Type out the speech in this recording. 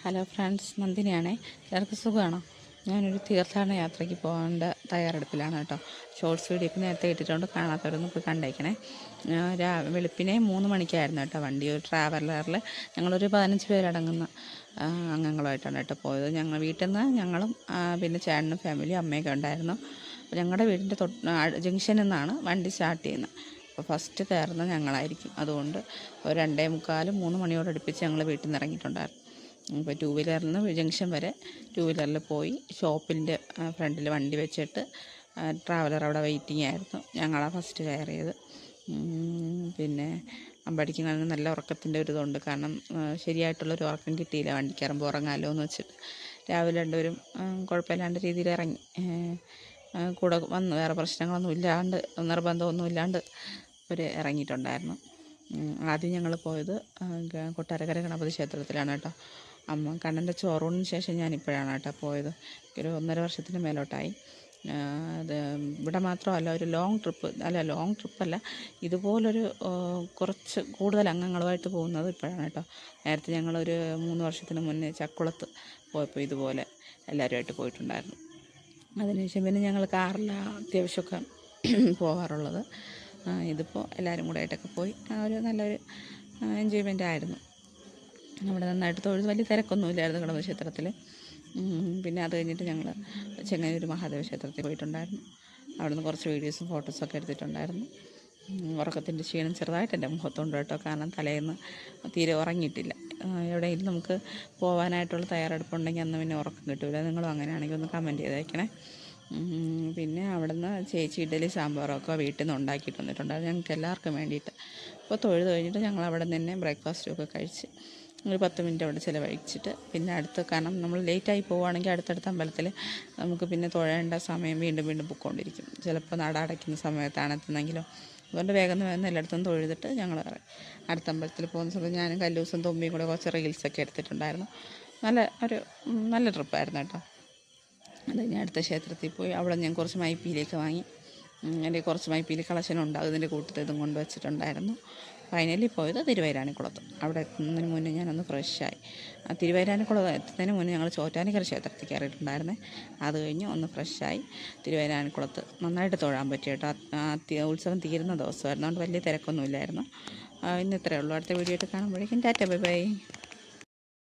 Hello friends, നന്ദിനിയാണേ. എല്ലാവർക്കും സുഖമാണോ? ഞാനൊരു തീർത്ഥാടന യാത്രയ്ക്ക് പോകേണ്ട തയ്യാറെടുപ്പിലാണ് കേട്ടോ. ഷോർട്സ് വീഡിയോ ഒക്കെ നേരത്തെ ഇട്ടിട്ടുണ്ട്, കാണാത്തവരൊന്നും ഇപ്പോൾ കണ്ടേക്കണേ. വെളുപ്പിനെ 3 മണിക്കായിരുന്നു കേട്ടോ വണ്ടി. ഒരു ട്രാവലറിൽ ഞങ്ങളൊരു 15 പേരടങ്ങുന്ന അംഗങ്ങളുമായിട്ടാണ് കേട്ടോ പോയത്. ഞങ്ങൾ വീട്ടിൽ നിന്ന് ഞങ്ങളും പിന്നെ ചേട്ടനും ഫാമിലിയും അമ്മയൊക്കെ ഉണ്ടായിരുന്നു. അപ്പോൾ ഞങ്ങളുടെ വീടിൻ്റെ ജംഗ്ഷനിൽ നിന്നാണ് വണ്ടി സ്റ്റാർട്ട് ചെയ്യുന്നത്. അപ്പോൾ ഫസ്റ്റ് കയറുന്നത് ഞങ്ങളായിരിക്കും. അതുകൊണ്ട് ഒരു 2:45 3 മണിയോട് അടുപ്പിച്ച് ഞങ്ങൾ വീട്ടിൽ നിന്ന് ഇറങ്ങിയിട്ടുണ്ടായിരുന്നു. ഇപ്പോൾ 2 വീലറിൽ നിന്ന് ജംഗ്ഷൻ വരെ 2 വീലറിൽ പോയി ഷോപ്പിൻ്റെ ഫ്രണ്ടിൽ വണ്ടി വെച്ചിട്ട് ട്രാവലർ അവിടെ വെയിറ്റിംഗ് ആയിരുന്നു. ഞങ്ങളാണ് ഫസ്റ്റ് കയറിയത്. പിന്നെ അമ്പടിക്ക് നല്ല ഉറക്കത്തിൻ്റെ ഒരു ഇതുണ്ട്. കാരണം ശരിയായിട്ടുള്ളൊരു ഉറക്കം കിട്ടിയില്ല. വണ്ടി കയറുമ്പോൾ ഉറങ്ങാമല്ലോ എന്ന് വെച്ചിട്ട് രാവിലെ രണ്ടുപേരും കുഴപ്പമില്ലാണ്ട് രീതിയിൽ ഇറങ്ങി. കൂടെ വന്ന് വേറെ പ്രശ്നങ്ങളൊന്നും ഇല്ലാണ്ട്, നിർബന്ധമൊന്നും ഇല്ലാണ്ട് അവർ ഇറങ്ങിയിട്ടുണ്ടായിരുന്നു. ആദ്യം ഞങ്ങൾ പോയത് കൊട്ടാരക്കര ഗണപതി ക്ഷേത്രത്തിലാണ് കേട്ടോ. കണ്ണൻ്റെ ചോറൂണിന് ശേഷം ഞാനിപ്പോഴാണ് കേട്ടോ പോയത്. ഒരു 1.5 വർഷത്തിന് മേലോട്ടായി. അത് ഇവിടെ മാത്രമല്ല, ഒരു ലോങ് ട്രിപ്പല്ല, ഇതുപോലൊരു കുറച്ച് കൂടുതൽ അംഗങ്ങളുമായിട്ട് പോകുന്നത് ഇപ്പോഴാണ് കേട്ടോ. നേരത്തെ ഞങ്ങളൊരു 3 വർഷത്തിന് മുന്നേ ചക്കുളത്ത് പോയപ്പോൾ ഇതുപോലെ എല്ലാവരുമായിട്ട് പോയിട്ടുണ്ടായിരുന്നു. അതിനുശേഷം പിന്നെ ഞങ്ങൾ കാറിലാണ് അത്യാവശ്യമൊക്കെ പോകാറുള്ളത്. ഇതിപ്പോൾ എല്ലാവരും കൂടെ ആയിട്ടൊക്കെ പോയി ഒരു നല്ലൊരു എൻജോയ്മെൻ്റ് ആയിരുന്നു. അവിടെ നന്നായിട്ട് തൊഴുത്, വലിയ തിരക്കൊന്നുമില്ലായിരുന്നു ഗണപതി ക്ഷേത്രത്തിൽ. പിന്നെ അത് കഴിഞ്ഞിട്ട് ഞങ്ങൾ ചെങ്ങന്നൂർ മഹാദേവ ക്ഷേത്രത്തിൽ പോയിട്ടുണ്ടായിരുന്നു. അവിടെ നിന്ന് കുറച്ച് വീഡിയോസും ഫോട്ടോസൊക്കെ എടുത്തിട്ടുണ്ടായിരുന്നു. ഉറക്കത്തിൻ്റെ ക്ഷീണം ചെറുതായിട്ട് എൻ്റെ മുഖത്തുണ്ട് കേട്ടോ. കാരണം തലേന്ന് തീരെ ഉറങ്ങിയിട്ടില്ല. എവിടെയെങ്കിലും നമുക്ക് പോകാനായിട്ടുള്ള തയ്യാറെടുപ്പുണ്ടെങ്കിൽ അന്ന് പിന്നെ ഉറക്കം കിട്ടില്ല. നിങ്ങളും അങ്ങനെയാണെങ്കിൽ ഒന്ന് കമൻറ്റ് ചെയ്തേക്കണേ. പിന്നെ അവിടെ നിന്ന് ചേച്ചി ഇഡ്ഡലി സാമ്പാറൊക്കെ വീട്ടിൽ നിന്ന് ഉണ്ടാക്കിയിട്ട് വന്നിട്ടുണ്ടായിരുന്നു ഞങ്ങൾക്ക് എല്ലാവർക്കും വേണ്ടിയിട്ട്. അപ്പോൾ തൊഴുത് കഴിഞ്ഞിട്ട് ഞങ്ങൾ അവിടെ നിന്ന് തന്നെ ബ്രേക്ക്ഫാസ്റ്റും ഒക്കെ കഴിച്ച് ഒരു 10 മിനിറ്റ് അവിടെ ചിലവഴിച്ചിട്ട് പിന്നെ കാരണം നമ്മൾ ലേറ്റായി പോവുകയാണെങ്കിൽ അടുത്തടുത്ത അമ്പലത്തിൽ നമുക്ക് പിന്നെ തൊഴേണ്ട സമയം വീണ്ടും പൊയ്ക്കൊണ്ടിരിക്കും. ചിലപ്പോൾ നട അടയ്ക്കുന്ന സമയത്താണ് എത്തുന്നെങ്കിലും. അതുകൊണ്ട് വേഗം എല്ലായിടത്തും തൊഴുതിട്ട് ഞങ്ങൾ അടുത്ത അമ്പലത്തിൽ പോകുന്ന സമയത്ത് ഞാനും കല്ലൂസും തുമ്പിയും കൂടെ കുറച്ച് റീൽസൊക്കെ എടുത്തിട്ടുണ്ടായിരുന്നു. നല്ല ട്രിപ്പായിരുന്നു കേട്ടോ. അത് കഴിഞ്ഞ് അടുത്ത ക്ഷേത്രത്തിൽ പോയി അവിടെ ഞാൻ കുറച്ച് മൈപ്പീലിയൊക്കെ വാങ്ങി. എൻ്റെ കുറച്ച് മൈപ്പീലി കളക്ഷനുണ്ട്, അതിൻ്റെ കൂട്ടത്തിൽ ഇതും കൊണ്ട് വെച്ചിട്ടുണ്ടായിരുന്നു. ഫൈനലി പോയത് തിരുവൈരാണിക്കുളത്ത്. അവിടെ എത്തുന്നതിന് മുന്നേ ഞാനൊന്ന് ഫ്രഷായി. തിരുവൈരാണിക്കുളത്ത് എത്തുന്നതിന് മുന്നേ ഞങ്ങൾ ചോറ്റാനിക്കര ക്ഷേത്രത്തിൽ കയറിയിട്ടുണ്ടായിരുന്നേ. അത് കഴിഞ്ഞ് ഒന്ന് ഫ്രഷായി തിരുവൈരാണിക്കുളത്ത് നന്നായിട്ട് തൊഴാൻ പറ്റി കേട്ടോ. ഉത്സവം തീരുന്ന ദിവസമായിരുന്നു, അതുകൊണ്ട് വലിയ തിരക്കൊന്നുമില്ലായിരുന്നു. ഇന്ന് ഇത്രയേ ഉള്ളൂ. അടുത്ത വീഡിയോ ആയിട്ട് കാണുമ്പോഴേക്കും ടാറ്റ ബൈ ബൈ.